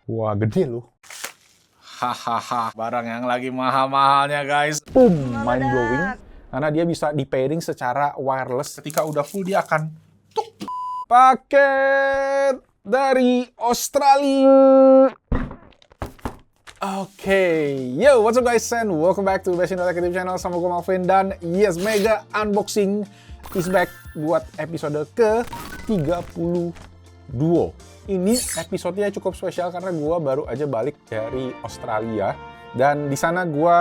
Wah, gede loh. Hahaha, barang yang lagi mahal-mahalnya guys. Boom, mind blowing. Karena dia bisa di pairing secara wireless. Ketika udah full dia akan tuk. Paket dari Australia. Oke, yo, what's up guys, and welcome back to Best Indo Tech YouTube channel. Sama gue Malvin, dan yes, mega unboxing is back buat episode ke-32. Ini episodenya cukup spesial karena gue baru aja balik dari Australia. Dan di sana gue,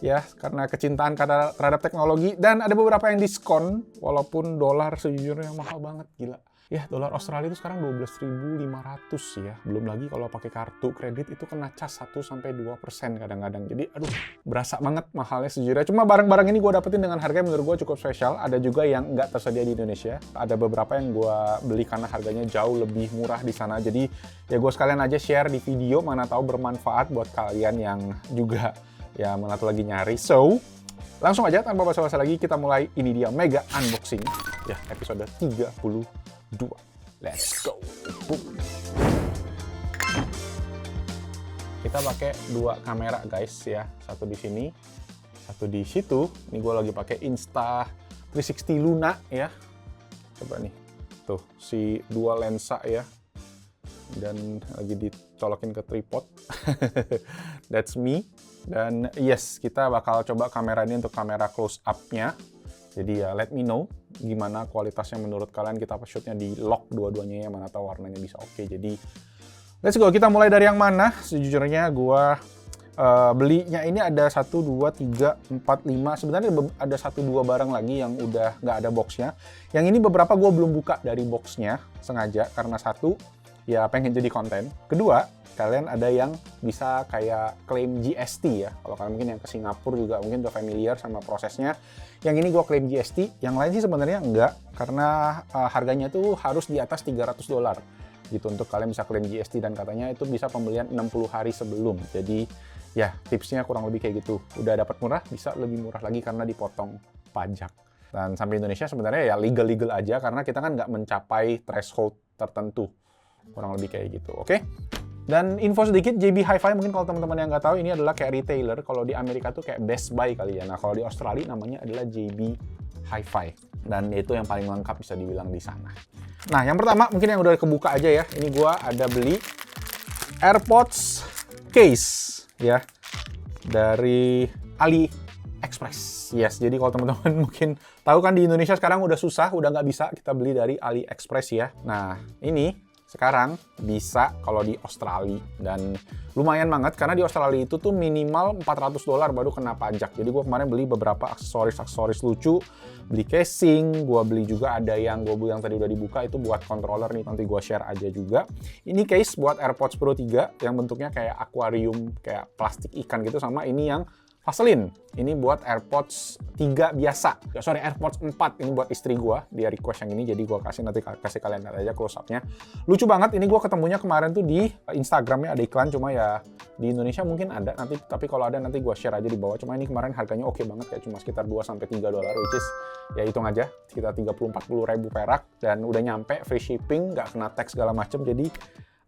ya, karena kecintaan terhadap teknologi, dan ada beberapa yang diskon, walaupun dolar sejujurnya mahal banget, gila. Ya, dolar Australia itu sekarang 12.500 ya. Belum lagi kalau pakai kartu kredit itu kena cas 1-2% kadang-kadang. Jadi, aduh, berasa banget mahalnya sejujurnya. Cuma barang-barang ini gue dapetin dengan harga yang menurut gue cukup spesial. Ada juga yang nggak tersedia di Indonesia. Ada beberapa yang gue beli karena harganya jauh lebih murah di sana. Jadi, ya gue sekalian aja share di video, mana tahu bermanfaat buat kalian yang juga ya atau lagi nyari. So, langsung aja tanpa basa-basi lagi kita mulai. Ini dia mega unboxing ya, episode 32. Let's go. Boom. Kita pakai dua kamera guys ya, satu di sini, satu di situ. Ini gue lagi pakai Insta360 Luna ya. Coba nih, tuh si dua lensa ya, dan lagi dicolokin ke tripod. That's me. Dan yes, kita bakal coba kamera ini untuk kamera close up-nya. Jadi ya, let me know gimana kualitasnya menurut kalian. Kita shootnya di lock dua-duanya ya, mana tahu warnanya bisa oke. Jadi, let's go. Kita mulai dari yang mana? Sejujurnya gua belinya ini ada 1, 2, 3, 4, 5. Sebenarnya ada 1-2 barang lagi yang udah nggak ada boxnya. Yang ini beberapa gua belum buka dari boxnya, sengaja. Karena satu, ya pengen jadi konten. Kedua, kalian ada yang bisa kayak klaim GST ya. Kalau kalian mungkin yang ke Singapura juga mungkin udah familiar sama prosesnya. Yang ini gue klaim GST, yang lain sih sebenarnya enggak, karena harganya tuh harus di atas $300 gitu untuk kalian bisa klaim GST, dan katanya itu bisa pembelian 60 hari sebelum. Jadi ya tipsnya kurang lebih kayak gitu. Udah dapat murah, bisa lebih murah lagi karena dipotong pajak. Dan sampai Indonesia sebenarnya ya legal aja, karena kita kan nggak mencapai threshold tertentu. Kurang lebih kayak gitu, oke? Dan info sedikit, JB Hi-Fi mungkin kalau teman-teman yang nggak tahu, ini adalah kayak retailer. Kalau di Amerika tuh kayak Best Buy kali ya. Nah, kalau di Australia namanya adalah JB Hi-Fi. Dan itu yang paling lengkap bisa dibilang di sana. Nah, yang pertama mungkin yang udah kebuka aja ya. Ini gua ada beli AirPods case ya, dari AliExpress. Yes, jadi kalau teman-teman mungkin tahu kan di Indonesia sekarang udah susah, udah nggak bisa kita beli dari AliExpress ya. Nah, ini sekarang bisa kalau di Australia, dan lumayan banget karena di Australia itu tuh minimal $400 baru kena pajak. Jadi gue kemarin beli beberapa aksesoris lucu, beli casing, gue beli juga ada yang gue beli yang tadi udah dibuka itu buat controller nih, nanti gue share aja juga. Ini case buat AirPods Pro 3 yang bentuknya kayak akuarium, kayak plastik ikan gitu, sama ini yang Vaseline. Ini buat AirPods 3 biasa. AirPods 4. Ini buat istri gua. Dia request yang ini, jadi gua nanti kasih kalian lihat aja close up-nya. Lucu banget. Ini gua ketemunya kemarin tuh di Instagramnya ada iklan, cuma ya di Indonesia mungkin ada nanti, tapi kalau ada nanti gua share aja di bawah. Cuma ini kemarin harganya oke banget, kayak cuma sekitar $2-3, which is ya hitung aja sekitar 30-40 ribu perak, dan udah nyampe free shipping, nggak kena tax segala macem, jadi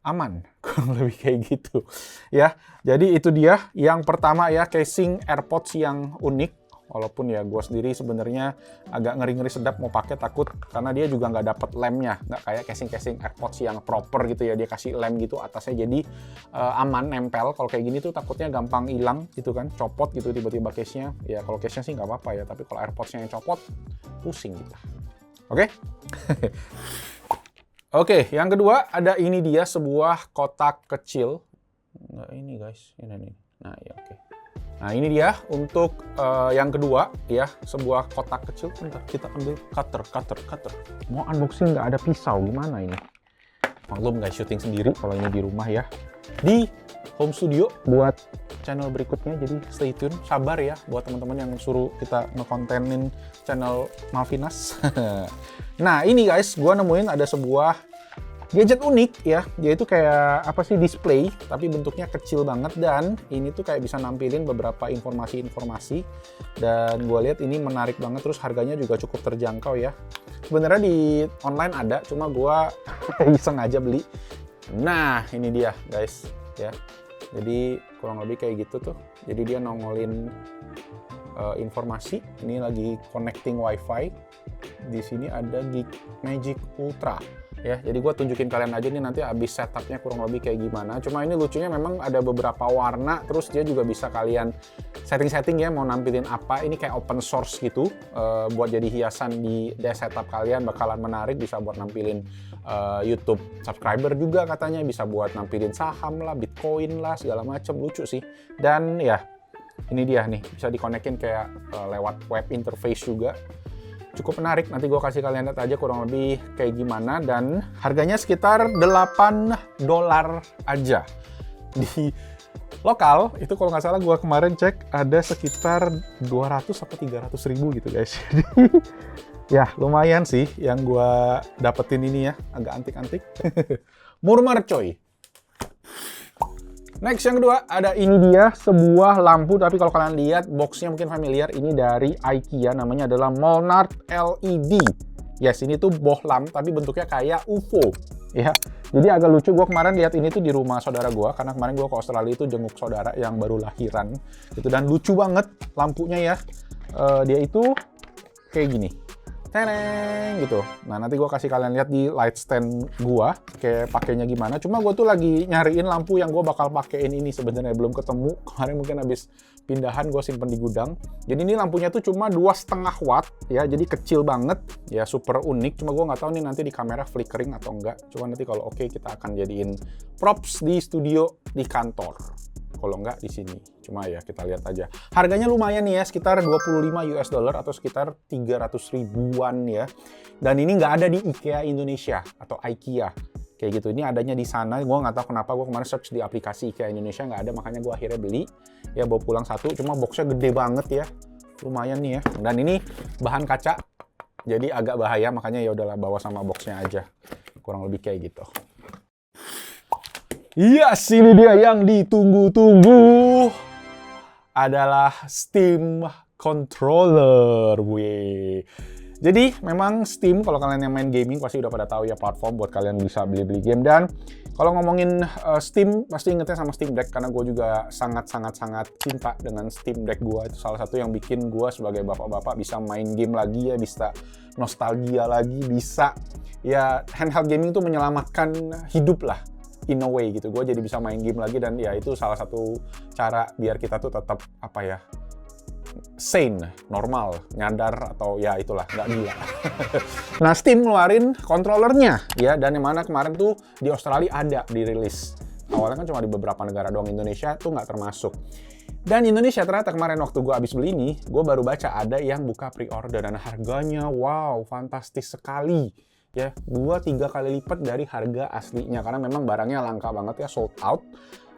aman, kurang lebih kayak gitu ya. Jadi itu dia yang pertama ya, casing AirPods yang unik. Walaupun ya gue sendiri sebenarnya agak ngeri-ngeri sedap mau pakai, takut karena dia juga nggak dapet lemnya, nggak kayak casing AirPods yang proper gitu ya, dia kasih lem gitu atasnya, jadi aman nempel. Kalau kayak gini tuh takutnya gampang hilang gitu kan, copot gitu tiba-tiba case-nya. Ya kalau case-nya sih nggak apa-apa ya, tapi kalau AirPods-nya yang copot pusing kita. Oke? Oke, yang kedua ada ini dia, sebuah kotak kecil. Nggak ini guys, ini. Nah ya oke. Nah ini dia untuk yang kedua ya, sebuah kotak kecil. Bentar, kita ambil cutter. Mau unboxing nggak ada pisau, gimana ini? Maklum guys, syuting sendiri kalau ini di rumah ya. Di home studio buat channel berikutnya, jadi stay tune, sabar ya buat teman-teman yang suruh kita ngekontenin channel Malvinas. Nah ini guys, gua nemuin ada sebuah gadget unik ya, yaitu kayak apa sih, display tapi bentuknya kecil banget, dan ini tuh kayak bisa nampilin beberapa informasi, dan gue lihat ini menarik banget, terus harganya juga cukup terjangkau ya. Sebenarnya di online ada, cuma gue iseng aja beli. Nah, ini dia guys, ya. Jadi kurang lebih kayak gitu tuh. Jadi dia nongolin informasi. Ini lagi connecting WiFi. Di sini ada Geek Magic Ultra. Ya, jadi gue tunjukin kalian aja nih nanti abis setupnya kurang lebih kayak gimana. Cuma ini lucunya memang ada beberapa warna, terus dia juga bisa kalian setting-setting ya mau nampilin apa. Ini kayak open source gitu, buat jadi hiasan di setup kalian bakalan menarik, bisa buat nampilin YouTube subscriber juga katanya, bisa buat nampilin saham lah, Bitcoin lah, segala macem. Lucu sih. Dan ya, ini dia nih, bisa dikonekin kayak lewat web interface juga. Cukup menarik, nanti gue kasih kalian lihat aja kurang lebih kayak gimana, dan harganya sekitar $8 aja. Di lokal, itu kalau nggak salah gue kemarin cek ada sekitar 200 atau 300 ribu gitu guys. Ya lumayan sih yang gue dapetin ini ya, agak antik-antik. Murmur coy. Next yang kedua, ada ini dia sebuah lampu, tapi kalau kalian lihat boxnya mungkin familiar, ini dari IKEA, namanya adalah Molnart LED. Yes, ini tuh bohlam tapi bentuknya kayak UFO ya. Jadi agak lucu, gue kemarin lihat ini tuh di rumah saudara gue, karena kemarin gue ke Australia itu jenguk saudara yang baru lahiran gitu, dan lucu banget lampunya ya. Dia itu kayak gini, tereng gitu. Nah nanti gue kasih kalian lihat di light stand gue kayak pakainya gimana. Cuma gue tuh lagi nyariin lampu yang gue bakal pakein ini, sebenarnya belum ketemu. Kemarin mungkin habis pindahan gue simpen di gudang. Jadi ini lampunya tuh cuma 2,5 watt ya, jadi kecil banget ya, super unik. Cuma gue nggak tahu nih nanti di kamera flickering atau enggak. Cuma nanti kalau oke kita akan jadiin props di studio di kantor. Kalau enggak di sini. Cuma ya kita lihat aja. Harganya lumayan nih ya, sekitar $25 atau sekitar 300 ribuan ya. Dan ini nggak ada di IKEA Indonesia atau IKEA. Kayak gitu. Ini adanya di sana. Gue nggak tahu kenapa, gue kemarin search di aplikasi IKEA Indonesia nggak ada, makanya gue akhirnya beli. Ya bawa pulang satu, cuma boxnya gede banget ya. Lumayan nih ya. Dan ini bahan kaca. Jadi agak bahaya, makanya ya udahlah bawa sama boxnya aja. Kurang lebih kayak gitu. Yes, ini dia yang ditunggu-tunggu. Adalah Steam Controller. Wih. Jadi memang Steam, kalau kalian yang main gaming pasti udah pada tahu ya, platform buat kalian bisa beli-beli game. Dan kalau ngomongin Steam, pasti ingetnya sama Steam Deck, karena gue juga sangat-sangat cinta dengan Steam Deck gue. Itu salah satu yang bikin gue sebagai bapak-bapak bisa main game lagi ya, bisa nostalgia lagi, bisa ya, handheld gaming tuh menyelamatkan hidup lah. In a way gitu, gue jadi bisa main game lagi, dan ya itu salah satu cara biar kita tuh tetap apa ya, sane, normal, nyadar, atau ya itulah, nggak gila. Nah, Steam ngeluarin controllernya ya, dan yang mana kemarin tuh di Australia ada dirilis. Awalnya kan cuma di beberapa negara doang, Indonesia tuh nggak termasuk. Dan Indonesia ternyata kemarin waktu gue abis beli ini, gue baru baca ada yang buka pre-order, dan harganya wow, fantastis sekali. Ya, 2-3 kali lipat dari harga aslinya, karena memang barangnya langka banget ya, sold out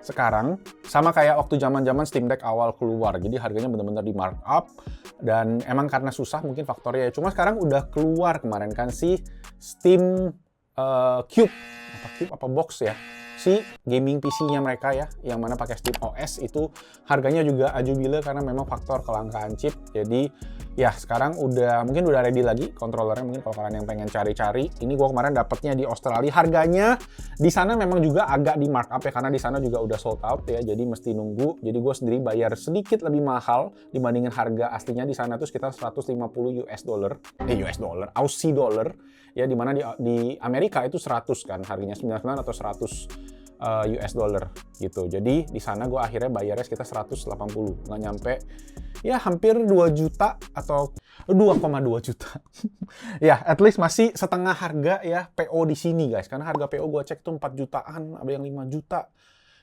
sekarang. Sama kayak waktu zaman-zaman Steam Deck awal keluar, jadi harganya benar-benar di markup, dan emang karena susah mungkin faktornya ya. Cuma sekarang udah keluar kemarin kan si Steam Cube, apa box ya, si gaming PC-nya mereka ya, yang mana pakai Steam OS, itu harganya juga ajubile karena memang faktor kelangkaan chip. Jadi ya sekarang mungkin udah ready lagi controllernya, mungkin kalau kalian yang pengen cari-cari. Ini gue kemarin dapetnya di Australia, harganya di sana memang juga agak di markup ya, karena di sana juga udah sold out ya, jadi mesti nunggu. Jadi gue sendiri bayar sedikit lebih mahal dibandingin harga aslinya di sana tuh sekitar 150 Aussie dollar ya, dimana di Amerika itu 100 kan harganya, 99 atau 100 US dollar gitu. Jadi di sana gue akhirnya bayarnya sekitar 180, nggak nyampe ya, hampir 2 juta atau 2,2 juta. Ya, at least masih setengah harga ya PO di sini guys, karena harga PO gue cek tuh 4 jutaan, ada yang 5 juta.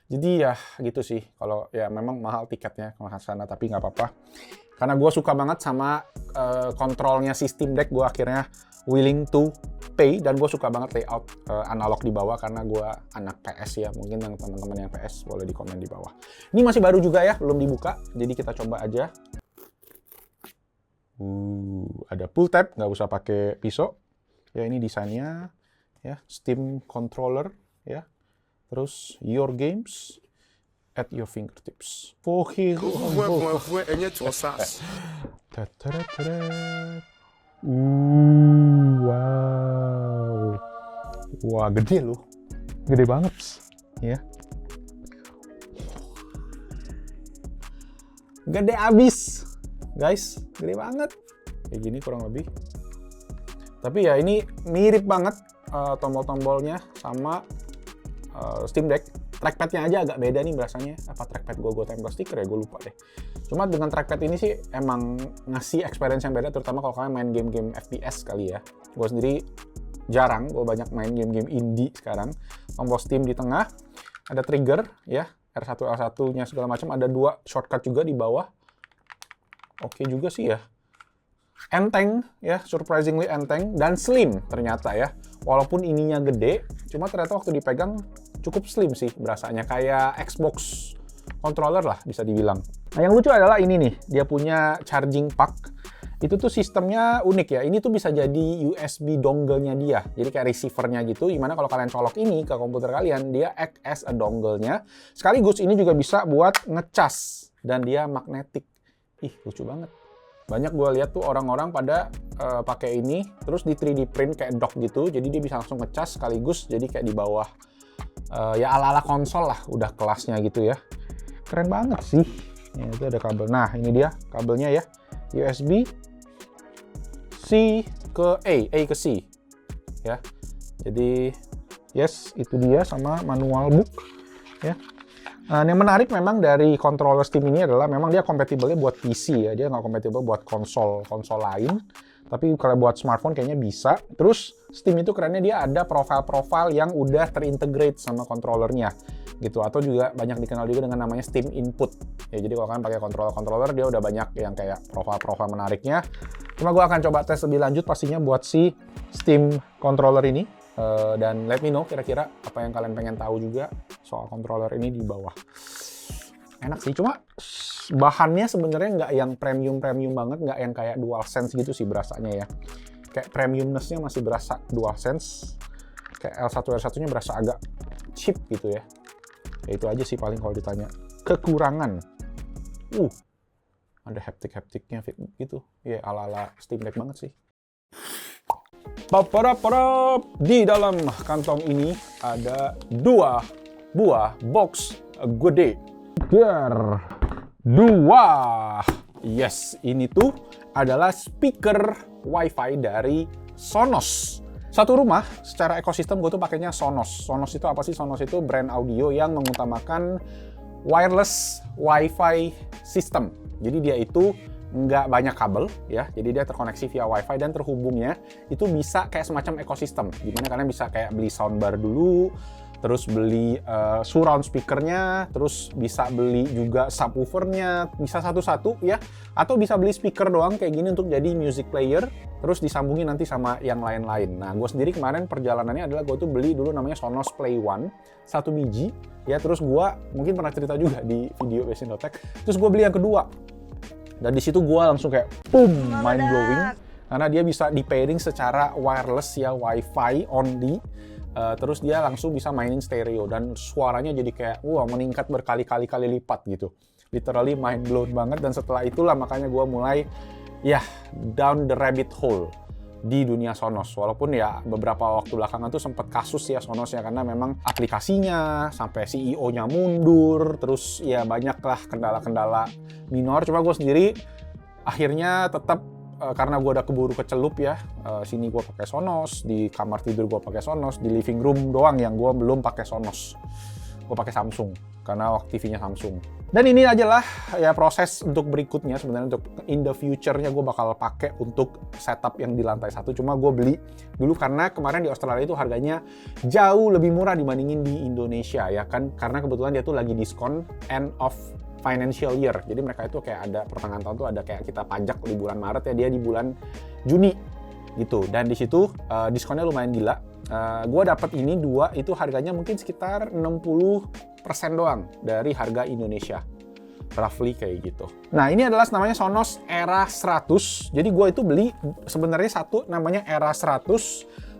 Jadi ya gitu sih, kalau ya memang mahal tiketnya ke sana, tapi nggak apa-apa. Karena gue suka banget sama kontrolnya si Steam Deck, gue akhirnya willing to pay, dan gue suka banget layout analog di bawah, karena gue anak PS ya. Mungkin yang teman-teman yang PS boleh di komen di bawah. Ini masih baru juga ya, belum dibuka, jadi kita coba aja. Ada pull tab, nggak usah pakai pisau. Ya ini desainnya ya, Steam controller ya. Terus your games at your fingertips. Wow. Wah, gede loh. Gede banget, ya. Gede abis, guys, gede banget. Kayak gini kurang lebih. Tapi ya ini mirip banget tombol-tombolnya sama Steam Deck. Trackpad-nya aja agak beda nih berasanya. Apa trackpad gue tempel stiker ya, gue lupa deh. Cuma dengan trackpad ini sih emang ngasih experience yang beda, terutama kalau kalian main game-game FPS kali ya. Gue sendiri jarang, gue banyak main game-game indie sekarang. Tombol Steam di tengah, ada trigger ya, R1, L1-nya segala macam, ada 2 shortcut juga di bawah. Oke juga sih ya. Enteng ya, surprisingly enteng dan slim ternyata ya. Walaupun ininya gede, cuma ternyata waktu dipegang cukup slim sih berasanya, kayak Xbox controller lah bisa dibilang. Nah yang lucu adalah ini nih, dia punya charging pack. Itu tuh sistemnya unik ya, ini tuh bisa jadi USB dongle-nya dia, jadi kayak receiver-nya gitu, gimana kalau kalian colok ini ke komputer kalian, dia act as a dongle-nya. Sekaligus ini juga bisa buat ngecas, dan dia magnetic. Ih, lucu banget. Banyak gue lihat tuh orang-orang pada pakai ini, terus di 3D print kayak dock gitu, jadi dia bisa langsung ngecas sekaligus, jadi kayak di bawah ya ala-ala konsol lah, udah kelasnya gitu ya. Keren banget sih. Ya, itu ada kabel. Nah, ini dia kabelnya ya. USB C ke A ke C. Ya. Jadi, yes, itu dia sama manual book. Ya. Yang menarik memang dari controller Steam ini adalah memang dia compatible-nya buat PC ya. Dia nggak compatible buat konsol lain. Tapi kalau buat smartphone kayaknya bisa. Terus Steam itu kerennya dia ada profile-profile yang udah terintegrate sama controllernya gitu. Atau juga banyak dikenal juga dengan namanya Steam Input. Ya jadi kalau kalian pakai controller dia udah banyak yang kayak profile-profile menariknya. Cuma gue akan coba tes lebih lanjut pastinya buat si Steam controller ini. Dan let me know kira-kira apa yang kalian pengen tahu juga soal controller ini di bawah. Enak sih, cuma bahannya sebenarnya nggak yang premium banget, nggak yang kayak DualSense gitu sih berasanya ya. Kayak premiumness-nya masih berasa DualSense, kayak L1 R1-nya berasa agak cheap gitu ya. Ya itu aja sih paling kalau ditanya kekurangan. Ada haptik-haptiknya gitu, ya ala-ala Steam Deck banget sih. Di dalam kantong ini ada 2 buah box gede. Yes, ini tuh adalah speaker Wi-Fi dari Sonos. Satu rumah, secara ekosistem gue tuh pakainya Sonos. Sonos itu apa sih? Sonos itu brand audio yang mengutamakan wireless Wi-Fi system. Jadi dia itu nggak banyak kabel ya, jadi dia terkoneksi via Wi-Fi dan terhubungnya itu bisa kayak semacam ekosistem. Dimana kalian bisa kayak beli soundbar dulu, terus beli surround speakernya, terus bisa beli juga subwoofernya, bisa satu-satu ya, atau bisa beli speaker doang kayak gini untuk jadi music player, terus disambungin nanti sama yang lain-lain. Nah, gue sendiri kemarin perjalanannya adalah gue tuh beli dulu namanya Sonos Play One, 1 biji, ya terus gue mungkin pernah cerita juga di video Besin.tech, terus gue beli yang kedua. Dan di situ gue langsung kayak boom, mind blowing, karena dia bisa di pairing secara wireless ya, Wi-Fi only. Terus dia langsung bisa mainin stereo dan suaranya jadi kayak meningkat berkali-kali lipat gitu. Literally mind blown banget, dan setelah itulah makanya gue mulai down the rabbit hole di dunia Sonos. Walaupun ya beberapa waktu belakangan tuh sempat kasus ya Sonos ya, karena memang aplikasinya sampai CEO-nya mundur, terus ya banyaklah kendala-kendala minor. Cuma gue sendiri akhirnya tetap karena gue udah keburu kecelup ya, sini gue pakai Sonos, di kamar tidur gue pakai Sonos, di living room doang yang gue belum pakai Sonos. Gue pakai Samsung karena TV-nya Samsung. Dan ini adalah ya proses untuk berikutnya sebenarnya, untuk in the future-nya gue bakal pakai untuk setup yang di lantai 1. Cuma gue beli dulu karena kemarin di Australia itu harganya jauh lebih murah dibandingin di Indonesia ya kan, karena kebetulan dia tuh lagi diskon end of financial year. Jadi mereka itu kayak ada pertengahan tahun tuh ada kayak kita pajak di bulan Maret ya, dia di bulan Juni gitu. Dan di situ diskonnya lumayan gila. Gue dapet ini 2 itu harganya mungkin sekitar 60% doang dari harga Indonesia. Roughly kayak gitu. Nah, ini adalah namanya Sonos Era 100. Jadi gue itu beli sebenarnya satu namanya Era 100,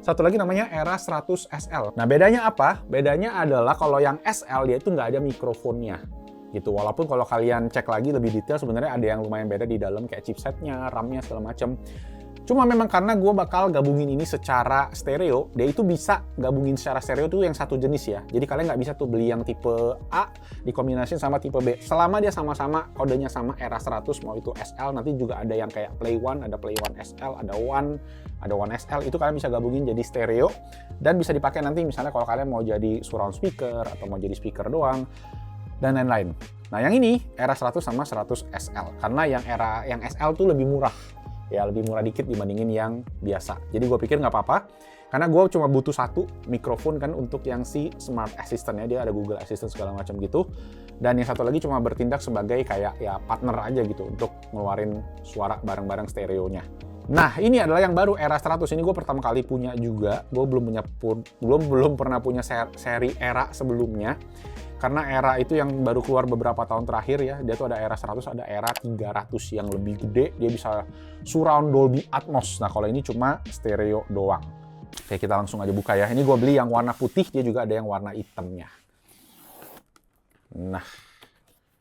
satu lagi namanya Era 100 SL. Nah, bedanya apa? Bedanya adalah kalau yang SL dia itu nggak ada mikrofonnya gitu. Walaupun kalau kalian cek lagi lebih detail sebenarnya ada yang lumayan beda di dalam kayak chipsetnya, RAM-nya segala macam. Cuma memang karena gue bakal gabungin ini secara stereo, dia itu bisa gabungin secara stereo tuh yang satu jenis ya. Jadi kalian nggak bisa tuh beli yang tipe A dikombinasiin sama tipe B. Selama dia sama-sama, kodenya sama Era 100, mau itu SL, nanti juga ada yang kayak Play One, ada Play One SL, ada One SL, itu kalian bisa gabungin jadi stereo. Dan bisa dipakai nanti misalnya kalau kalian mau jadi surround speaker, atau mau jadi speaker doang, dan lain-lain. Nah yang ini Era 100 sama 100 SL, karena yang SL tuh lebih murah. Ya lebih murah dikit dibandingin yang biasa. Jadi gue pikir nggak apa-apa, karena gue cuma butuh satu mikrofon kan untuk yang si Smart Assistant ya, dia ada Google Assistant segala macam gitu. Dan yang satu lagi cuma bertindak sebagai kayak ya partner aja gitu untuk ngeluarin suara bareng-bareng stereonya. Nah ini adalah yang baru Era 100, ini gue pertama kali punya juga. Gue belum pernah punya seri Era sebelumnya. Karena Era itu yang baru keluar beberapa tahun terakhir ya, dia tuh ada Era 100, ada Era 300 yang lebih gede, dia bisa surround Dolby Atmos. Nah kalau ini cuma stereo doang. Oke, kita langsung aja buka ya. Ini gue beli yang warna putih, dia juga ada yang warna hitamnya. Nah,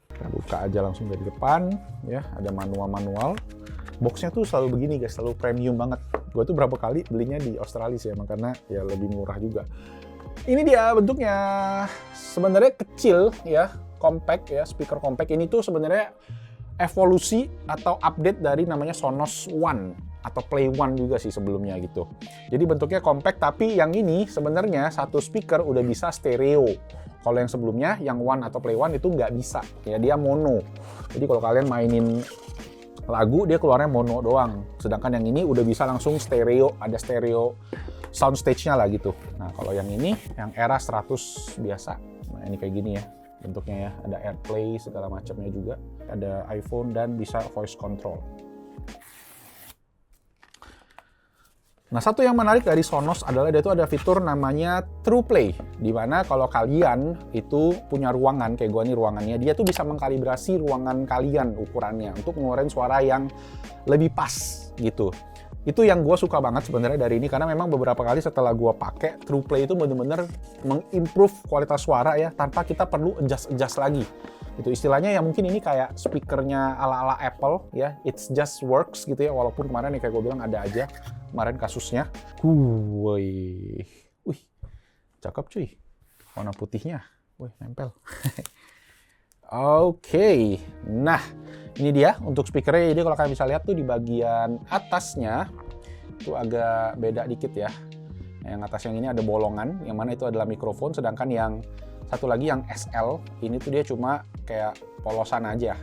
kita buka aja langsung dari depan ya, ada manual-manual. Boxnya tuh selalu begini guys, selalu premium banget. Gue tuh berapa kali belinya di Australia sih emang, karena ya lebih murah juga. Ini dia bentuknya, sebenarnya kecil ya, compact ya, speaker compact. Ini tuh sebenarnya evolusi atau update dari namanya Sonos One atau Play One juga sih sebelumnya gitu. Jadi bentuknya compact, tapi yang ini sebenarnya satu speaker udah bisa stereo. Kalau yang sebelumnya, yang One atau Play One itu nggak bisa, ya dia mono. Jadi kalau kalian mainin lagu, dia keluarnya mono doang. Sedangkan yang ini udah bisa langsung stereo, ada stereo soundstage-nya lah gitu. Nah kalau yang ini, yang Era 100 biasa. Nah ini kayak gini ya bentuknya ya, ada AirPlay segala macamnya juga, ada iPhone dan bisa voice control. Nah satu yang menarik dari Sonos adalah dia tuh ada fitur namanya TruePlay, di mana kalau kalian itu punya ruangan kayak gua nih ruangannya, dia tuh bisa mengkalibrasi ruangan kalian ukurannya untuk ngeluarin suara yang lebih pas gitu. Itu yang gue suka banget sebenarnya dari ini, karena memang beberapa kali setelah gue pakai TruePlay itu bener-bener mengimprove kualitas suara ya, tanpa kita perlu adjust lagi. Itu istilahnya ya, mungkin ini kayak speakernya ala-ala Apple ya, it's just works gitu ya, walaupun kemarin ya kayak gue bilang ada aja kemarin kasusnya. Wih, cakep cuy, warna putihnya, wih nempel. Oke, nah ini dia untuk speakernya. Jadi kalau kalian bisa lihat tuh di bagian atasnya itu agak beda dikit ya. Yang atas yang ini ada bolongan, yang mana itu adalah mikrofon. Sedangkan yang satu lagi yang SL ini tuh dia cuma kayak polosan aja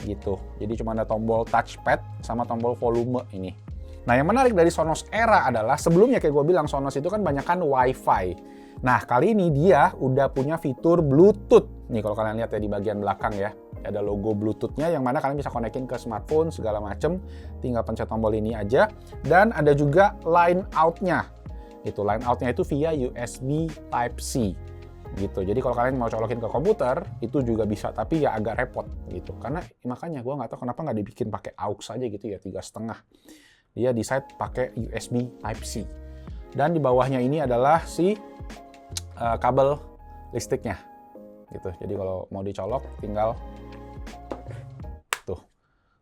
gitu. Jadi cuma ada tombol touchpad sama tombol volume ini. Nah yang menarik dari Sonos Era adalah sebelumnya kayak gue bilang Sonos itu kan banyakan Wi-Fi. Nah kali ini dia udah punya fitur Bluetooth. Nih kalau kalian lihat ya di bagian belakang ya, ada logo Bluetooth-nya yang mana kalian bisa konekin ke smartphone segala macem. Tinggal pencet tombol ini aja. Dan ada juga line out-nya. Itu line out-nya itu via USB Type-C. Gitu. Jadi kalau kalian mau colokin ke komputer itu juga bisa, tapi ya agak repot gitu. Karena makanya gue nggak tahu kenapa nggak dibikin pakai aux aja gitu ya, 3,5. Dia decide pakai USB Type-C. Dan di bawahnya ini adalah si kabel listriknya gitu. Jadi kalau mau dicolok tinggal tuh,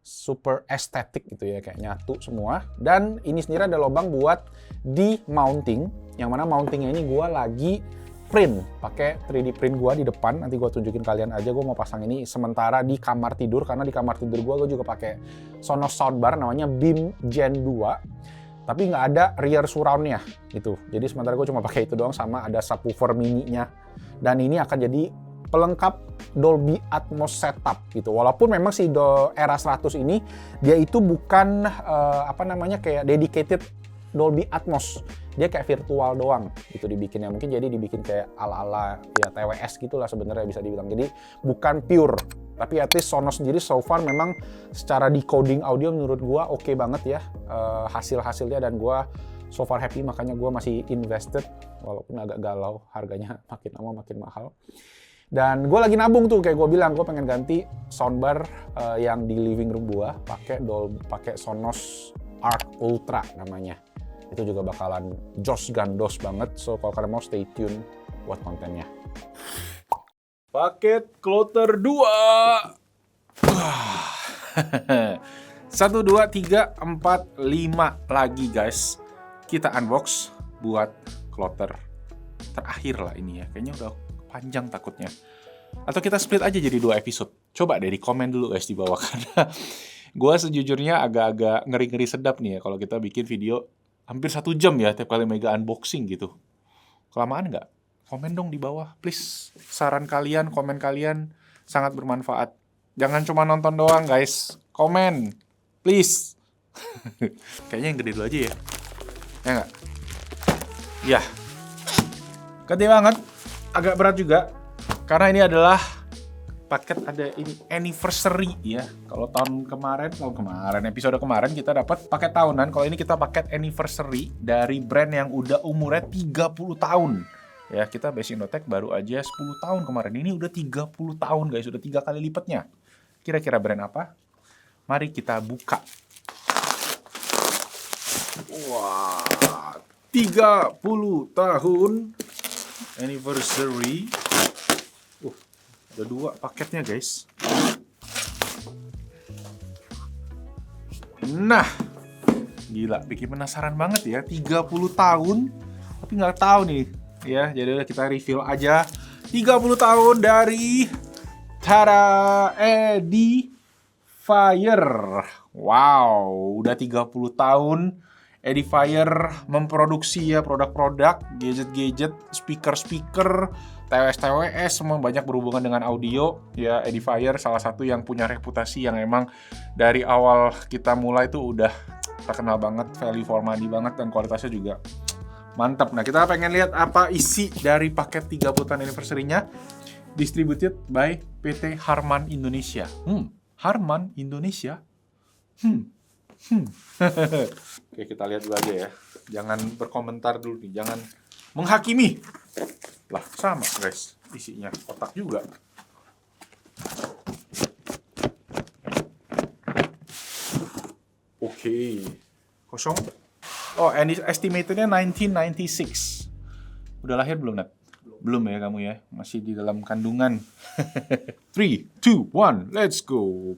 super estetik gitu ya, kayak nyatu semua. Dan ini sendiri ada lubang buat di mounting, yang mana mountingnya ini gua lagi print pakai 3D print gua di depan. Nanti gua tunjukin kalian aja. Gua mau pasang ini sementara di kamar tidur, karena di kamar tidur gua juga pakai Sonos soundbar namanya Beam Gen 2. Tapi nggak ada rear surround-nya gitu. Jadi sementara gue cuma pakai itu doang, sama ada subwoofer mini-nya. Dan ini akan jadi pelengkap Dolby Atmos setup gitu. Walaupun memang si Era 100 ini dia itu bukan kayak dedicated Dolby Atmos. Dia kayak virtual doang gitu dibikinnya. Mungkin jadi dibikin kayak ala-ala ya TWS gitulah sebenarnya bisa dibilang. Jadi bukan pure. Tapi at least Sonos sendiri so far memang secara decoding audio menurut gua oke banget ya hasil-hasilnya, dan gua so far happy, makanya gua masih invested walaupun agak galau harganya makin lama makin mahal. Dan gua lagi nabung tuh, kayak gua bilang gua pengen ganti soundbar yang di living room gua pakai Sonos Arc Ultra namanya. Itu juga bakalan jos gandos banget, so kalau kalian mau stay tune buat kontennya. Paket kloter 2. 1, 2, 3, 4, 5 lagi guys. Kita unbox buat kloter terakhir lah ini ya. Kayaknya udah panjang takutnya. Atau kita split aja jadi 2 episode. Coba deh di komen dulu guys di bawah. Karena gue sejujurnya agak-agak ngeri-ngeri sedap nih ya kalau kita bikin video hampir 1 jam ya tiap kali mega unboxing gitu. Kelamaan nggak? Komen dong di bawah, please. Saran kalian, komen kalian sangat bermanfaat. Jangan cuma nonton doang guys. Komen, please. Kayaknya yang gede dulu aja ya. Ya nggak? Ya. Gede banget. Agak berat juga. Karena ini adalah paket ada ini anniversary ya. Kalau tahun kemarin, episode kemarin kita dapat paket tahunan. Kalau ini kita paket anniversary dari brand yang udah umurnya 30 tahun. Ya, kita Best Indotech baru aja 10 tahun kemarin. Ini udah 30 tahun guys, udah 3 kali lipatnya. Kira-kira brand apa? Mari kita buka. Wah, 30 tahun anniversary. Ada 2 paketnya guys. Nah, gila, bikin penasaran banget ya. 30 tahun, tapi nggak tahu nih. Ya, jadi udah kita reveal aja. 30 tahun dari Tada Edifier. Wow, udah 30 tahun Edifier memproduksi ya produk-produk, gadget-gadget, speaker-speaker, TWS, semua banyak berhubungan dengan audio. Ya, Edifier salah satu yang punya reputasi yang emang dari awal kita mulai tuh udah terkenal banget, value for money banget, dan kualitasnya juga mantap. Nah, kita pengen lihat apa isi dari paket 30 tahun anniversary-nya. Distributed by PT Harman Indonesia. Harman Indonesia? Oke, kita lihat dulu aja ya. Jangan berkomentar dulu nih, jangan menghakimi. Lah, sama guys, isinya kotak juga. Oke, kosong. Oh, estimatednya 1996. Udah lahir belum, Nat? Belum ya kamu ya? Masih di dalam kandungan. 3, 2, 1, let's go.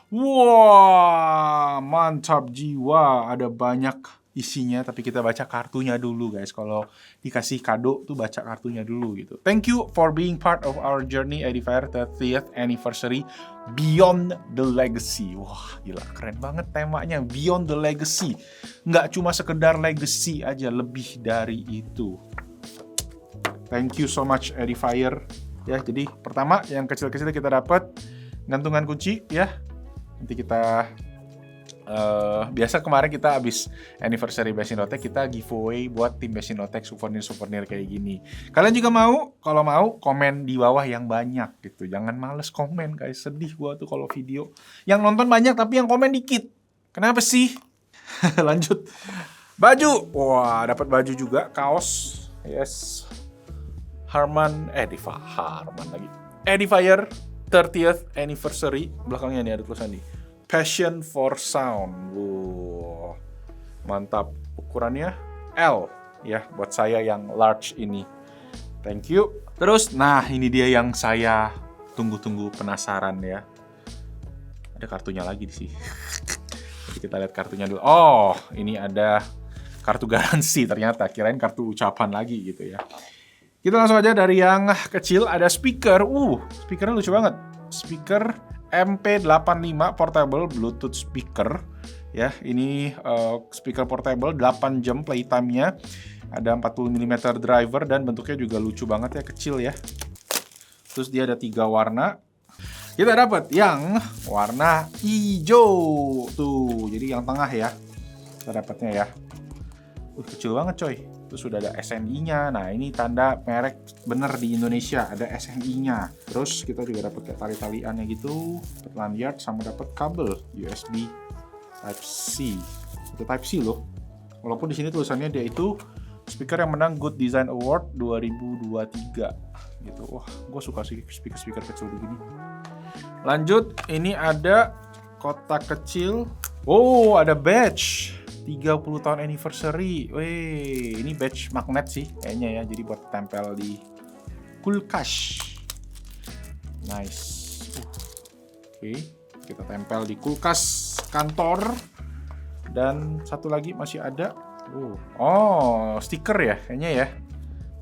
Wah, mantap jiwa. Ada banyak isinya, tapi kita baca kartunya dulu guys. Kalau dikasih kado tuh baca kartunya dulu gitu. Thank you for being part of our journey Edifier 30th anniversary Beyond the Legacy. Wah, gila, keren banget temanya, Beyond the Legacy. Nggak cuma sekedar legacy aja, lebih dari itu. Thank you so much Edifier. Ya, jadi pertama yang kecil-kecil kita dapat gantungan kunci ya. Nanti kita biasa kemarin kita habis anniversary Best Indotech, kita giveaway buat tim Best Indotech souvenir-souvenir kayak gini. Kalian juga mau? Kalau mau, komen di bawah yang banyak gitu. Jangan males komen guys, sedih gua tuh kalau video yang nonton banyak tapi yang komen dikit. Kenapa sih? Lanjut. Baju. Wah, dapat baju juga, kaos. Yes. Harman lagi. Edifier 30th anniversary. Belakangnya nih ada tulisan nih, Passion for Sound. Wow, mantap. Ukurannya L ya, buat saya yang large ini. Thank you. Terus, nah ini dia yang saya tunggu-tunggu, penasaran ya. Ada kartunya lagi sih. Jadi kita lihat kartunya dulu. Oh, ini ada kartu garansi ternyata. Kirain kartu ucapan lagi gitu ya. Kita langsung aja dari yang kecil. Ada speaker. Speakernya lucu banget. Speaker MP85 portable Bluetooth speaker ya. Ini speaker portable 8 jam playtime-nya. Ada 40 mm driver dan bentuknya juga lucu banget ya, kecil ya. Terus dia ada 3 warna. Kita dapat yang warna hijau tuh. Jadi yang tengah ya. Kita dapatnya ya. Kecil banget coy. Terus sudah ada SNI-nya. Nah, ini tanda merek bener di Indonesia, ada SNI-nya. Terus kita juga dapat kayak tali-taliannya gitu, dapat lanyard sama dapat kabel USB Type-C. Itu Type-C loh. Walaupun di sini tulisannya dia itu speaker yang menang Good Design Award 2023 gitu. Wah, gue suka sih speaker kecil begini. Lanjut, ini ada kotak kecil. Oh, ada badge 30 tahun anniversary. Wih, ini badge magnet sih kayaknya ya. Jadi buat tempel di kulkas. Nice. Oke. kita tempel di kulkas kantor. Dan satu lagi masih ada. Oh, stiker ya kayaknya ya.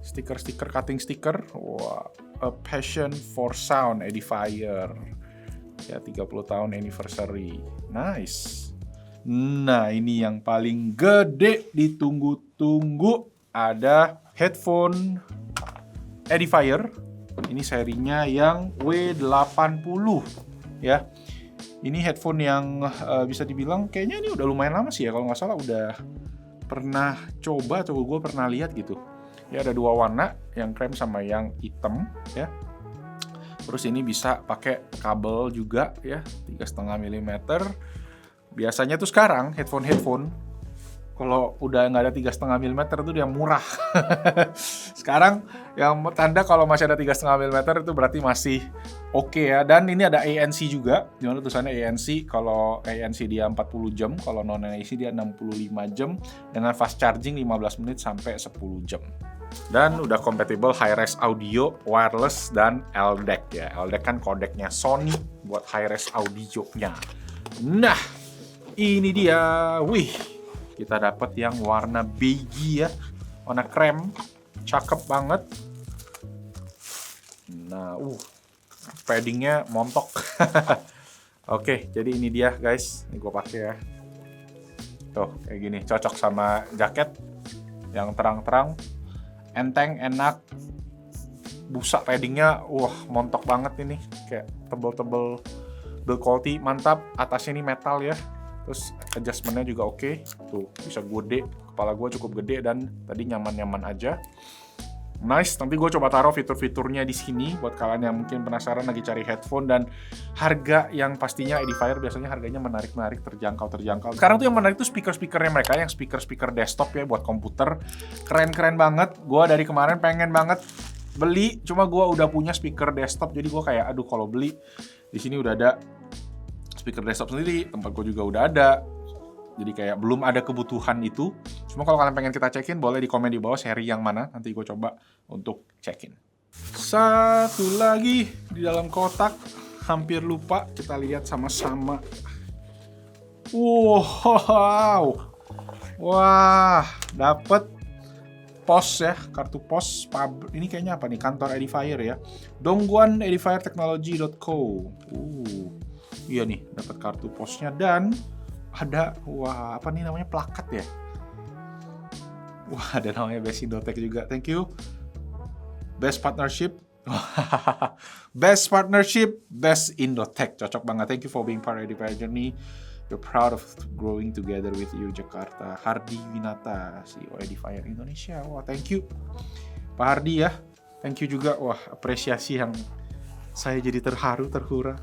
Stiker cutting stiker. Wah, A Passion for Sound Edifier. Ya, 30 tahun anniversary. Nice. Nah, ini yang paling gede ditunggu-tunggu. Ada headphone Edifier. Ini serinya yang W80 ya. Ini headphone yang bisa dibilang kayaknya ini udah lumayan lama sih ya, kalau nggak salah udah pernah coba atau gue pernah lihat gitu. Ya, ada dua warna, yang krem sama yang hitam ya. Terus ini bisa pakai kabel juga ya, 3,5 mm. Biasanya tuh sekarang headphone kalau udah nggak ada 3,5 mm itu dia murah. Sekarang yang tanda kalau masih ada 3,5 mm itu berarti masih oke ya. Dan ini ada ANC juga, dimana tulisannya ANC. Kalau ANC dia 40 jam, kalau non ANC dia 65 jam dengan fast charging 15 menit sampai 10 jam. Dan udah compatible high-res audio, wireless, dan LDAC ya. LDAC kan kodeknya Sony buat high-res audionya. Nah, ini dia. Wih, kita dapat yang warna beige ya, warna krem, cakep banget. Nah, paddingnya montok. Oke, jadi ini dia guys, ini gue pakai ya. Tuh, kayak gini, cocok sama jaket yang terang-terang, enteng, enak. Busa paddingnya, montok banget ini, kayak tebel-tebel, build quality mantap. Atasnya ini metal ya. Terus adjustmentnya juga oke. Tuh, bisa gede, kepala gue cukup gede dan tadi nyaman-nyaman aja. Nice, nanti gue coba taruh fitur-fiturnya di sini buat kalian yang mungkin penasaran lagi cari headphone dan harga yang pastinya Edifier biasanya harganya menarik-menarik, terjangkau. Sekarang tuh yang menarik tuh speaker-speakernya mereka, yang speaker desktop ya buat komputer. Keren-keren banget. Gue dari kemarin pengen banget beli, cuma gue udah punya speaker desktop, jadi gue kayak aduh kalau beli di sini udah ada speaker desktop sendiri, tempat gue juga udah ada. Jadi kayak belum ada kebutuhan itu. Cuma kalau kalian pengen kita cekin, boleh di komen di bawah seri yang mana. Nanti gue coba untuk cekin. Satu lagi di dalam kotak. Hampir lupa, kita lihat sama-sama. Wow. Wah, dapet pos ya, kartu pos. Ini kayaknya apa nih? Kantor Edifier ya. Dongguan edifiertechnology.co. Iya nih, dapat kartu posnya dan ada apa nih namanya, plakat ya. Ada namanya Best Indotech juga. Thank you. Best partnership. Best partnership, Best Indotech. Cocok banget. Thank you for being part of Edifier journey. We're proud of growing together with you, Jakarta. Hardi Winata, CEO Edifier Indonesia. Thank you Pak Hardi ya. Thank you juga. Apresiasi yang saya jadi terharu, terhura.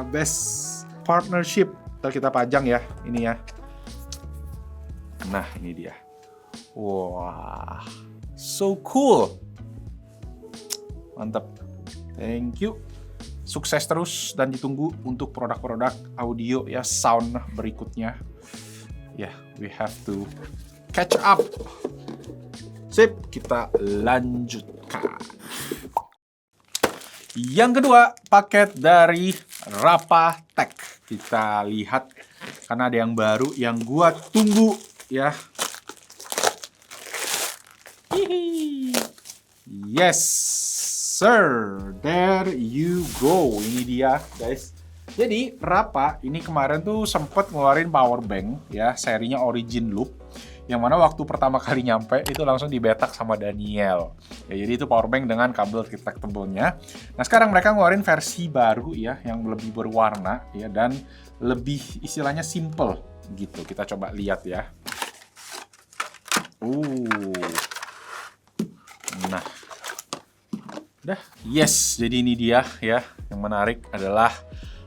Best partnership. Ntar kita pajang ya, ini ya. Nah, ini dia. So cool. Mantap. Thank you. Sukses terus dan ditunggu untuk produk-produk audio ya, sound berikutnya. We have to catch up. Sip, kita lanjutkan. Yang kedua, paket dari Rapatech. Kita lihat, karena ada yang baru yang gua tunggu ya. Yes, sir. There you go. Ini dia, guys. Jadi, Rapa ini kemarin tuh sempet ngeluarin power bank ya, serinya Origin Loop. Yang mana waktu pertama kali nyampe itu langsung dibetak sama Daniel. Ya, jadi itu powerbank dengan kabel retractable-nya. Nah, sekarang mereka ngeluarin versi baru ya, yang lebih berwarna ya dan lebih istilahnya simple gitu. Kita coba lihat ya. Nah. Udah. Yes, jadi ini dia ya. Yang menarik adalah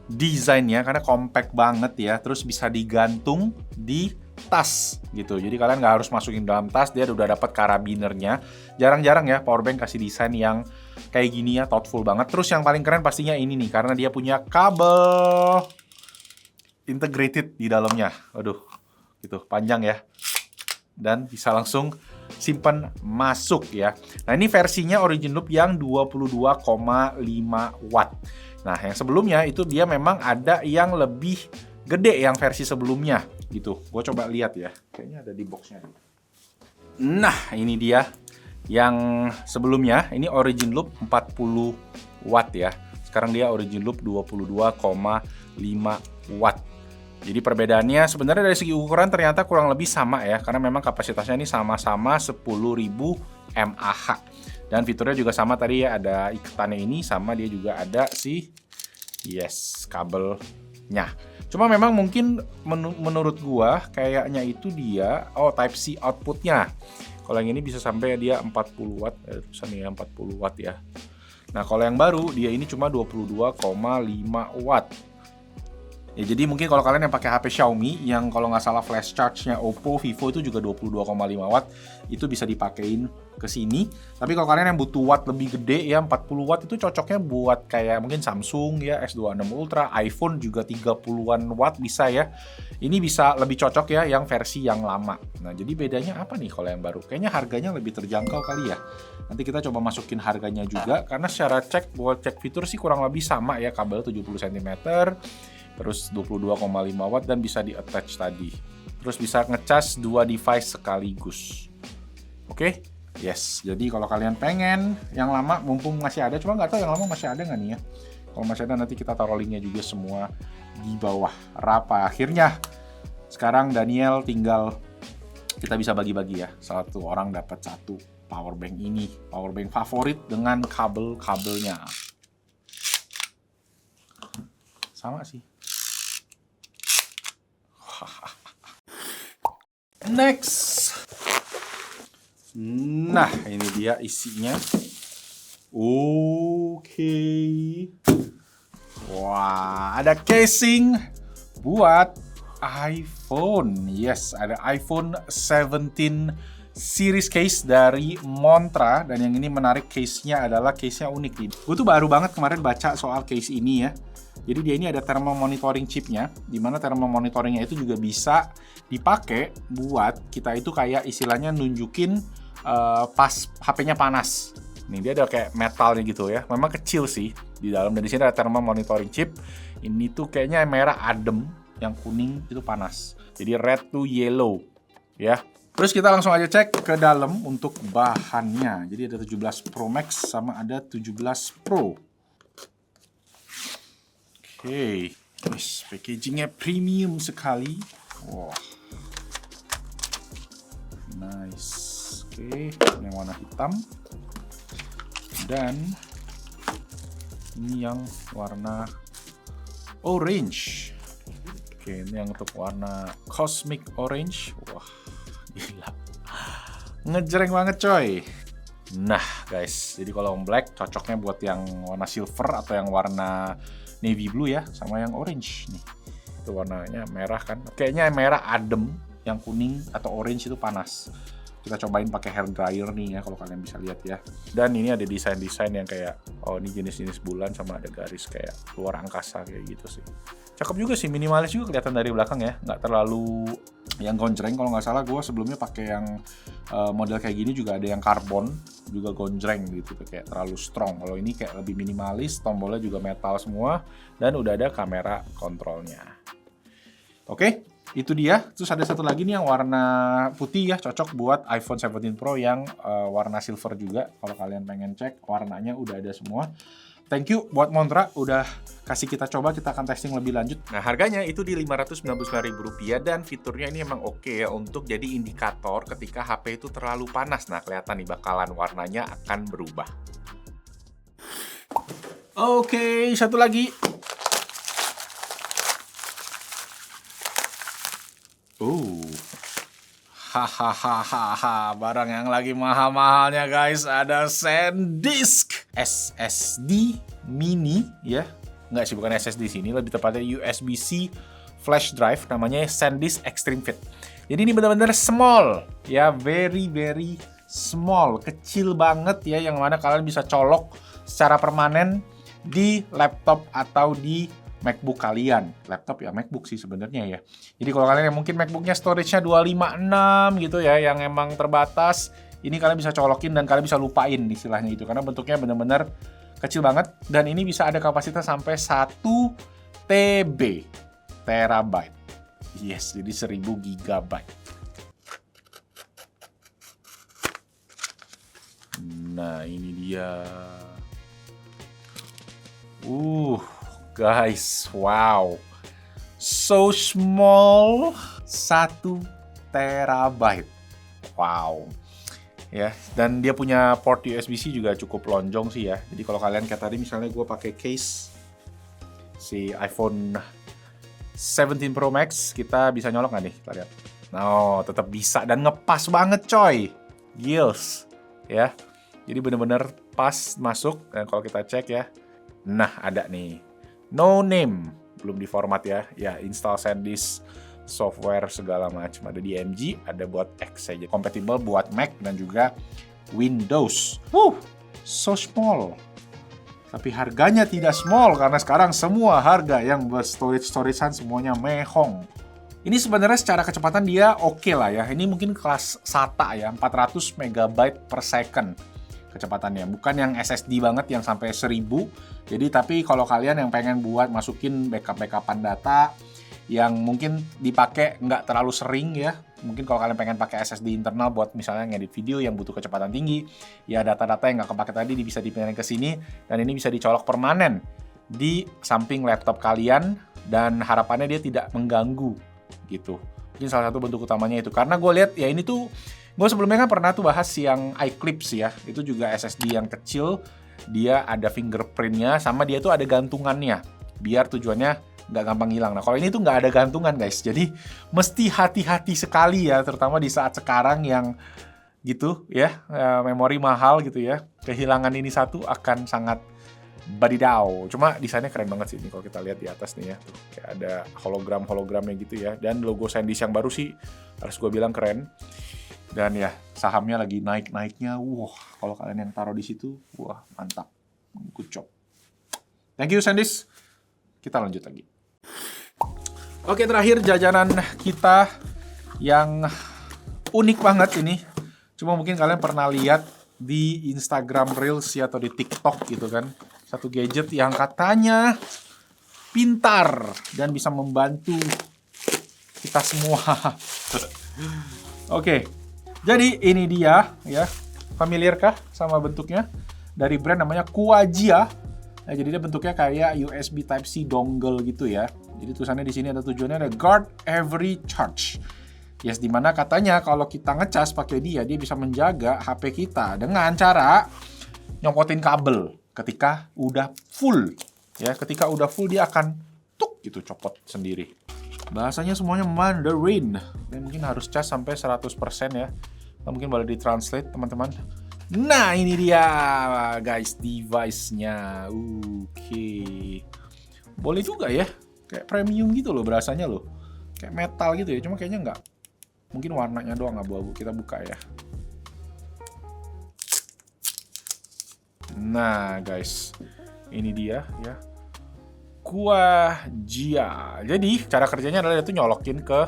desainnya karena compact banget ya. Terus bisa digantung di tas gitu. Jadi kalian nggak harus masukin dalam tas, dia udah dapat karabinernya. Jarang-jarang ya powerbank kasih desain yang kayak gini ya, thoughtful banget. Terus yang paling keren pastinya ini nih, karena dia punya kabel integrated di dalamnya. Aduh, gitu, panjang ya. Dan bisa langsung simpan masuk ya. Nah, ini versinya Origin Loop yang 22,5 watt. Nah, yang sebelumnya itu dia memang ada yang lebih gede yang versi sebelumnya gitu. Gue coba lihat ya. Kayaknya ada di boxnya. Nah, ini dia yang sebelumnya. Ini Origin Loop 40 watt ya. Sekarang dia Origin Loop 22,5 watt. Jadi perbedaannya sebenarnya dari segi ukuran ternyata kurang lebih sama ya, karena memang kapasitasnya ini sama-sama 10.000 mAh. Dan fiturnya juga sama tadi ya, ada ikatannya ini, sama dia juga ada si kabelnya. Cuma memang mungkin menurut gua kayaknya itu dia Type C outputnya. Kalau yang ini bisa sampai dia 40 watt, tulisannya 40 watt ya. Nah, kalau yang baru dia ini cuma 22,5 watt. Ya, jadi mungkin kalau kalian yang pakai HP Xiaomi yang kalau nggak salah flash charge-nya Oppo, Vivo itu juga 22,5 watt, itu bisa dipakein ke sini. Tapi kalau kalian yang butuh watt lebih gede ya 40 watt itu cocoknya buat kayak mungkin Samsung ya S26 Ultra, iPhone juga 30-an watt bisa ya. Ini bisa lebih cocok ya yang versi yang lama. Nah, jadi bedanya apa nih kalau yang baru? Kayaknya harganya lebih terjangkau kali ya. Nanti kita coba masukin harganya juga karena secara buat cek fitur sih kurang lebih sama ya, kabel 70 cm. Terus 22,5 watt dan bisa di-attach tadi. Terus bisa ngecas 2 device sekaligus. Oke? Yes. Jadi kalau kalian pengen yang lama mumpung masih ada, cuma nggak tahu yang lama masih ada nggak nih ya. Kalau masih ada nanti kita taruh linknya juga semua di bawah. Rapa. Akhirnya sekarang Daniel tinggal kita bisa bagi-bagi ya. Satu orang dapat satu power bank ini. Power bank favorit dengan kabel-kabelnya. Sama sih. Next. Nah, ini dia isinya. Oke. Wah, ada casing buat iPhone. Yes, ada iPhone 17 series case dari Montra. Dan yang ini menarik, case-nya adalah case-nya unik nih. Gue tuh baru banget kemarin baca soal case ini ya. Jadi dia ini ada thermal monitoring chipnya, di mana thermal monitoringnya itu juga bisa dipakai buat kita itu kayak istilahnya nunjukin pas HP-nya panas. Nih dia ada kayak metalnya gitu ya, memang kecil sih di dalam. Dan di sini ada thermal monitoring chip. Ini tuh kayaknya merah adem, yang kuning itu panas. Jadi red to yellow ya. Terus kita langsung aja cek ke dalam untuk bahannya. Jadi ada 17 Pro Max sama ada 17 Pro. Oke, packagingnya premium sekali. Wah, nice. Oke, ini yang warna hitam dan ini yang warna orange. Oke, ini yang untuk warna cosmic orange. Wah, gila, ngejreng banget coy. Nah guys, jadi kalau yang black cocoknya buat yang warna silver atau yang warna navy blue ya, sama yang orange nih. Itu warnanya merah kan. Kayaknya merah adem, yang kuning atau orange itu panas. Kita cobain pakai hair dryer nih ya, kalau kalian bisa lihat ya. Dan ini ada desain-desain yang kayak, oh ini jenis-jenis bulan sama ada garis kayak luar angkasa kayak gitu sih. Cakep juga sih, minimalis juga kelihatan dari belakang ya. Nggak terlalu yang gonjreng. Kalau nggak salah gue sebelumnya pakai yang model kayak gini juga ada yang karbon, juga gonjreng gitu, kayak terlalu strong. Kalau ini kayak lebih minimalis, tombolnya juga metal semua, dan udah ada kamera kontrolnya. Oke, itu dia. Terus ada satu lagi nih yang warna putih ya, cocok buat iPhone 17 Pro yang warna silver juga. Kalau kalian pengen cek, warnanya udah ada semua. Thank you buat Montra udah kasih kita coba, kita akan testing lebih lanjut. Nah, harganya itu di Rp599.000 dan fiturnya ini emang oke ya untuk jadi indikator ketika HP itu terlalu panas. Nah, kelihatan nih bakalan warnanya akan berubah. Oke, satu lagi. Hahaha, barang yang lagi mahal-mahalnya guys, ada SanDisk SSD mini ya. Nggak sih, bukan SSD sini, lebih tepatnya USB-C flash drive, namanya SanDisk Extreme Fit. Jadi ini benar-benar small ya, very small, kecil banget ya, yang mana kalian bisa colok secara permanen di laptop atau di MacBook kalian. Laptop ya MacBook sih sebenarnya ya. Jadi kalau kalian yang mungkin MacBooknya storage-nya 256 gitu ya, yang emang terbatas, ini kalian bisa colokin dan kalian bisa lupain istilahnya itu. Karena bentuknya benar-benar kecil banget. Dan ini bisa ada kapasitas sampai 1 TB. Terabyte. Yes, jadi 1000 GB. Nah, ini dia. Guys, wow. So small, 1 terabyte. Wow. Ya, dan dia punya port USB-C juga cukup lonjong sih ya. Jadi kalau kalian kayak tadi misalnya gue pakai case si iPhone 17 Pro Max, kita bisa nyolok nggak nih? Kita lihat. No, tetap bisa dan ngepas banget coy. Gils. Ya. Jadi bener-bener pas masuk. Dan kalau kita cek ya, nah ada nih. No name, belum diformat ya. Ya, install SanDisk software segala macam. Ada di MG, ada buat X saja. Compatible buat Mac dan juga Windows. So small. Tapi harganya tidak small karena sekarang semua harga yang berstorage-storagean semuanya mehong. Ini sebenarnya secara kecepatan dia oke lah ya. Ini mungkin kelas SATA ya, 400 MB per second kecepatannya. Bukan yang SSD banget yang sampai 1000. Jadi tapi kalau kalian yang pengen buat masukin backup-backupan data yang mungkin dipakai nggak terlalu sering ya. Mungkin kalau kalian pengen pakai SSD internal buat misalnya ngedit video yang butuh kecepatan tinggi, ya data-data yang nggak kepake tadi bisa dipindahin ke sini, dan ini bisa dicolok permanen di samping laptop kalian, dan harapannya dia tidak mengganggu gitu. Mungkin salah satu bentuk utamanya itu. Karena gue lihat ya ini tuh, gue sebelumnya kan pernah tuh bahas yang iClips ya, itu juga SSD yang kecil, dia ada fingerprintnya, sama dia tuh ada gantungannya, biar tujuannya nggak gampang hilang. Nah kalau ini tuh nggak ada gantungan guys, jadi mesti hati-hati sekali ya, terutama di saat sekarang yang gitu ya, memori mahal gitu ya, kehilangan ini satu akan sangat badidaw. Cuma desainnya keren banget sih ini kalau kita lihat di atas nih ya, tuh kayak ada hologramnya gitu ya, dan logo SanDisk yang baru sih harus gue bilang keren. Dan ya sahamnya lagi naik-naiknya, wah kalau kalian yang taruh di situ, wah mantap, good job. Thank you SanDisk. Kita lanjut lagi. Oke, terakhir jajanan kita yang unik banget ini. Cuma mungkin kalian pernah lihat di Instagram Reels ya, atau di TikTok gitu kan. Satu gadget yang katanya pintar dan bisa membantu kita semua. Oke, jadi ini dia ya. Familiar kah sama bentuknya? Dari brand namanya Quajia. Nah, jadi dia bentuknya kayak USB Type-C dongle gitu ya. Jadi tulisannya di sini ada tujuannya, ada guard every charge. Yes, dimana katanya kalau kita ngecas pakai dia bisa menjaga HP kita dengan cara nyompotin kabel ketika udah full. Ya, ketika udah full dia akan tuk gitu copot sendiri. Bahasanya semuanya Mandarin dan mungkin harus cas sampai 100% ya. Nah, mungkin boleh ditranslate teman-teman. Nah ini dia guys device-nya. Oke. Boleh juga ya, kayak premium gitu loh berasanya loh, kayak metal gitu ya, cuma kayaknya nggak, mungkin warnanya doang abu-abu. Kita buka ya. Nah guys, ini dia ya, Quajia. Jadi cara kerjanya adalah itu nyolokin ke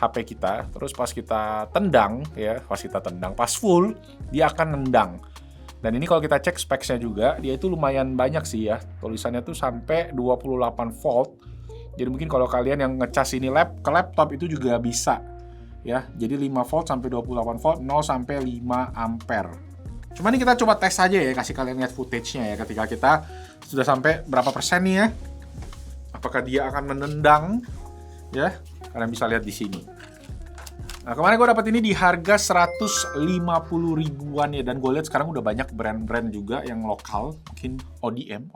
HP kita, terus pas kita tendang ya, pas full dia akan nendang. Dan ini kalau kita cek specs-nya juga, dia itu lumayan banyak sih ya. Tulisannya tuh sampai 28 volt. Jadi mungkin kalau kalian yang ngecas ini ke laptop itu juga bisa ya. Jadi 5 volt sampai 28 volt, 0 sampai 5 ampere. Cuma ini kita coba tes aja ya, kasih kalian lihat footage-nya ya, ketika kita sudah sampai berapa persen nih ya. Apakah dia akan menendang ya? Kalian bisa lihat di sini. Nah, kemarin gue dapat ini di harga 150 ribuan ya, dan gue lihat sekarang udah banyak brand-brand juga yang lokal, mungkin ODM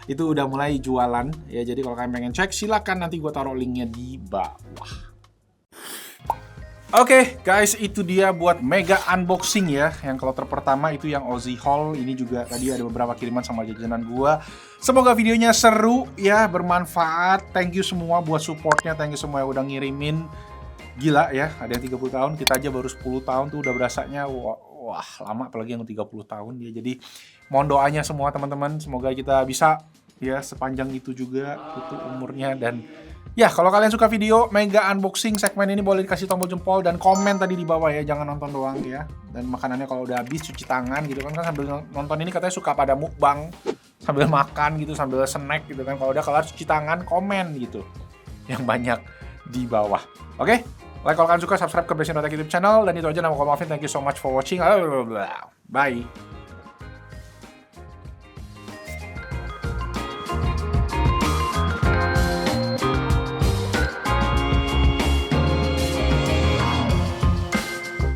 itu udah mulai jualan ya. Jadi kalau kalian pengen cek, silakan, nanti gue taruh linknya di bawah. Oke, guys, itu dia buat mega unboxing ya. Yang kloter pertama itu yang Ozzy Hall. Ini juga tadi ada beberapa kiriman sama jajanan gua. Semoga videonya seru ya, bermanfaat. Thank you semua buat supportnya. Thank you semua yang udah ngirimin. Gila ya, ada yang 30 tahun. Kita aja baru 10 tahun tuh udah berasanya wah lama, apalagi yang 30 tahun ya. Jadi mohon doanya semua teman-teman. Semoga kita bisa ya sepanjang itu juga itu umurnya. Dan ya kalau kalian suka video mega unboxing segmen ini boleh dikasih tombol jempol dan komen tadi di bawah ya, jangan nonton doang ya. Dan makanannya kalau udah habis cuci tangan gitu kan sambil nonton ini katanya suka pada mukbang sambil makan gitu, sambil snack gitu kan. Kalau udah kelar cuci tangan, komen gitu yang banyak di bawah. Oke? Like kalau kalian suka, subscribe ke Best in Otak YouTube channel. Dan itu aja, nama gue Marvin. Thank you so much for watching. Bye.